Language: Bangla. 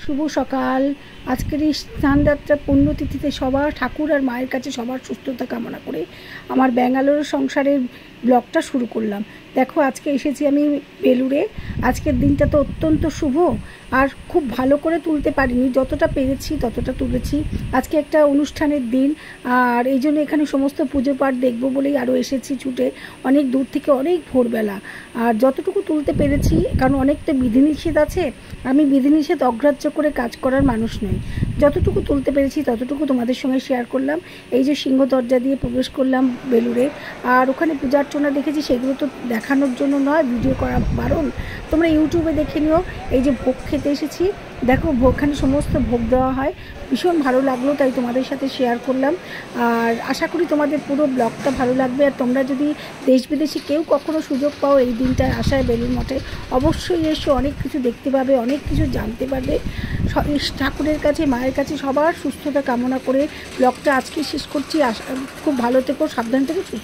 শুভ সকাল। আজকের এই স্নানযাত্রা পুণ্যতিথিতে সবার ঠাকুর আর মায়ের কাছে সবার সুস্থতা কামনা করে আমার ব্যাঙ্গালোর সংসারের ব্লগটা শুরু করলাম। দেখো আজকে এসেছি আমি বেলুড়ে। আজকের দিনটা তো অত্যন্ত শুভ, আর খুব ভালো করে তুলতে পারিনি, যতটা পেরেছি ততটা তুলেছি। আজকে একটা অনুষ্ঠানের দিন, আর এই জন্য এখানে সমস্ত পুজো পাঠ দেখবো বলেই আরও এসেছি ছুটে, অনেক দূর থেকে, অনেক ভোরবেলা। আর যতটুকু তুলতে পেরেছি, কারণ অনেক তো বিধিনিষেধ আছে, আমি বিধিনিষেধ অগ্রাহ্য করে কাজ করার মানুষ নই। যতটুকু তুলতে পেরেছি ততটুকু তোমাদের সঙ্গে শেয়ার করলাম। এই যে সিংহ দরজা দিয়ে প্রবেশ করলাম বেলুড়ে, আর ওখানে পূজার্চনা দেখেছি, সেগুলো তো দেখানোর জন্য নয়, ভিডিও করা বারণ, তোমরা ইউটিউবে দেখে নিও। এই যে ভোগ খেতে এসেছি, দেখো ভোগখানে সমস্ত ভোগ দেওয়া হয়, ভীষণ ভালো লাগলো, তাই তোমাদের সাথে শেয়ার করলাম। আর আশা করি তোমাদের পুরো ব্লগটা ভালো লাগবে। আর তোমরা যদি দেশ বিদেশে কেউ কখনো সুযোগ পাও এই দিনটায় আসায় বেলুড় মঠে, অবশ্যই এসো, অনেক কিছু দেখতে পাবে, অনেক কিছু জানতে পারবে। ঠাকুরের কাছে, মায়ের কাছে সবার সুস্থতা কামনা করে ব্লগটা আজকে শেষ করছি। খুব ভালো থেকো, সাবধান থেকো, সুস্থ।